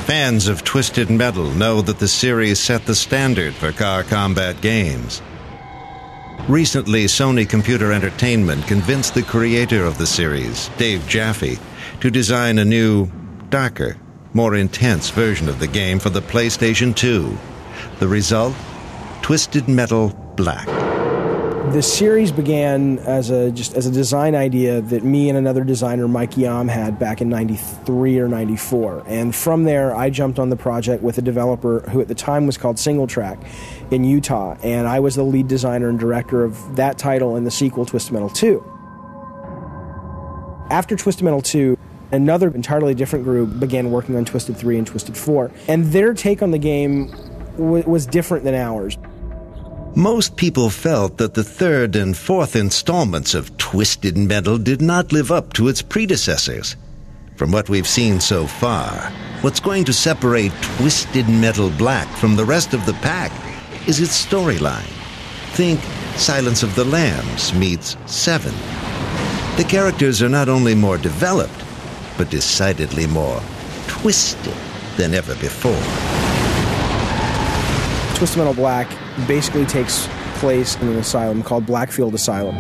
Fans of Twisted Metal know that the series set the standard for car combat games. Recently, Sony Computer Entertainment convinced the creator of the series, Dave Jaffe, to design a new, darker, more intense version of the game for the PlayStation 2. The result? Twisted Metal Black. The series began as a design idea that me and another designer, Mike Yam, had back in 93 or 94. And from there, I jumped on the project with a developer who at the time was called Single Track in Utah. And I was the lead designer and director of that title and the sequel, Twisted Metal 2. After Twisted Metal 2, another entirely different group began working on Twisted 3 and Twisted 4. And their take on the game was different than ours. Most people felt that the third and fourth installments of Twisted Metal did not live up to its predecessors. From what we've seen so far, what's going to separate Twisted Metal Black from the rest of the pack is its storyline. Think Silence of the Lambs meets Seven. The characters are not only more developed, but decidedly more twisted than ever before. Twisted Metal Black basically takes place in an asylum called Blackfield Asylum.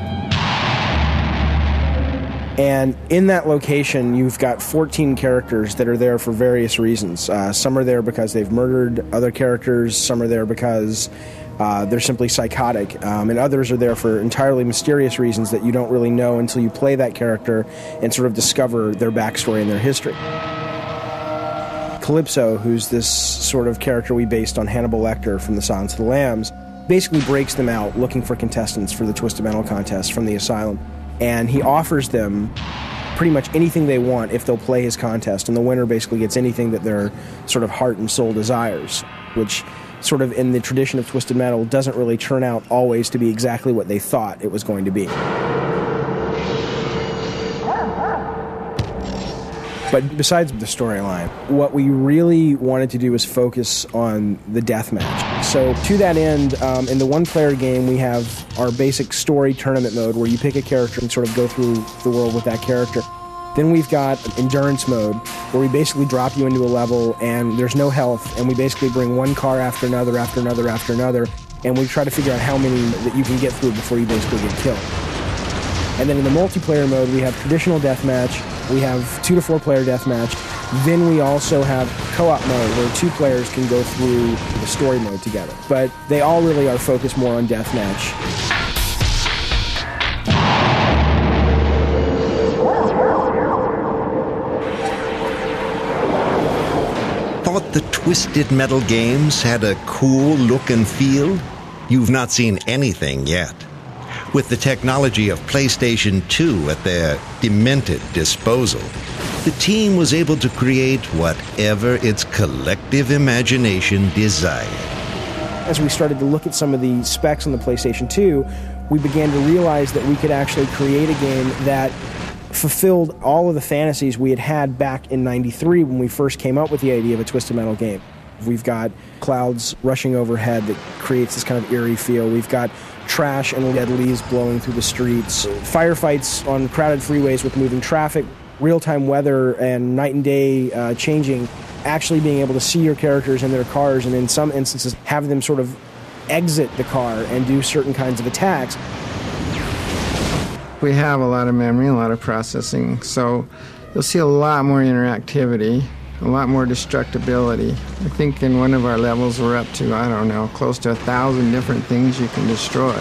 And in that location, you've got 14 characters that are there for various reasons. Some are there because they've murdered other characters, some are there because they're simply psychotic, and others are there for entirely mysterious reasons that you don't really know until you play that character and sort of discover their backstory and their history. Calypso, who's this sort of character we based on Hannibal Lecter from The Silence of the Lambs, basically breaks them out looking for contestants for the Twisted Metal contest from the asylum. And he offers them pretty much anything they want if they'll play his contest. And the winner basically gets anything that their sort of heart and soul desires, which sort of in the tradition of Twisted Metal doesn't really turn out always to be exactly what they thought it was going to be. But besides the storyline, what we really wanted to do was focus on the deathmatch. So to that end, in the one-player game, we have our basic story tournament mode where you pick a character and sort of go through the world with that character. Then we've got endurance mode where we basically drop you into a level and there's no health, and we basically bring one car after another, after another, after another, and we try to figure out how many that you can get through before you basically get killed. And then in the multiplayer mode, we have traditional deathmatch, we have 2 to 4 player deathmatch, then we also have co-op mode where 2 players can go through the story mode together. But they all really are focused more on deathmatch. Thought the Twisted Metal games had a cool look and feel? You've not seen anything yet. With the technology of PlayStation 2 at their demented disposal, the team was able to create whatever its collective imagination desired. As we started to look at some of the specs on the PlayStation 2, we began to realize that we could actually create a game that fulfilled all of the fantasies we had had back in '93 when we first came up with the idea of a Twisted Metal game. We've got clouds rushing overhead that creates this kind of eerie feel. We've got trash and dead leaves blowing through the streets, firefights on crowded freeways with moving traffic, real-time weather and night and day changing, actually being able to see your characters in their cars, and in some instances have them sort of exit the car and do certain kinds of attacks. We have a lot of memory, a lot of processing, so you'll see a lot more interactivity, a lot more destructibility. I think in one of our levels we're up to, I don't know, close to 1,000 different things you can destroy.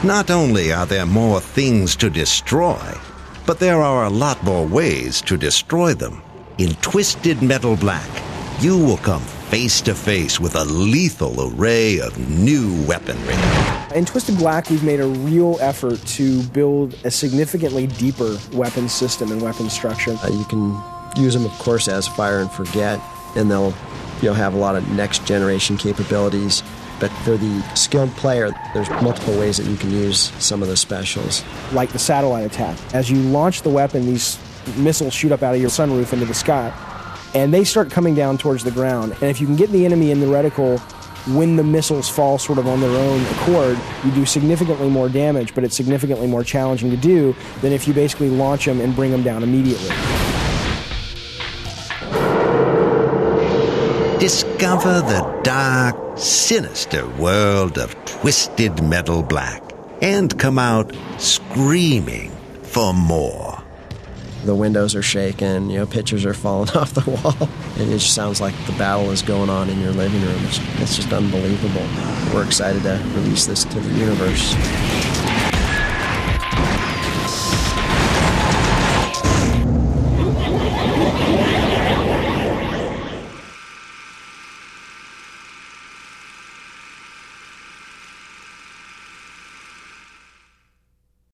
Not only are there more things to destroy, but there are a lot more ways to destroy them. In Twisted Metal Black, you will come face to face with a lethal array of new weaponry. In Twisted Black, we've made a real effort to build a significantly deeper weapon system and weapon structure. You can use them, of course, as fire and forget, and they'll have a lot of next generation capabilities. But for the skilled player, there's multiple ways that you can use some of the specials. Like the satellite attack. As you launch the weapon, these missiles shoot up out of your sunroof into the sky, and they start coming down towards the ground. And if you can get the enemy in the reticle when the missiles fall sort of on their own accord, you do significantly more damage, but it's significantly more challenging to do than if you basically launch them and bring them down immediately. discover the dark, sinister world of Twisted Metal Black and come out screaming for more. The windows are shaking, pictures are falling off the wall. It just sounds like the battle is going on in your living room. It's just unbelievable. We're excited to release this to the universe.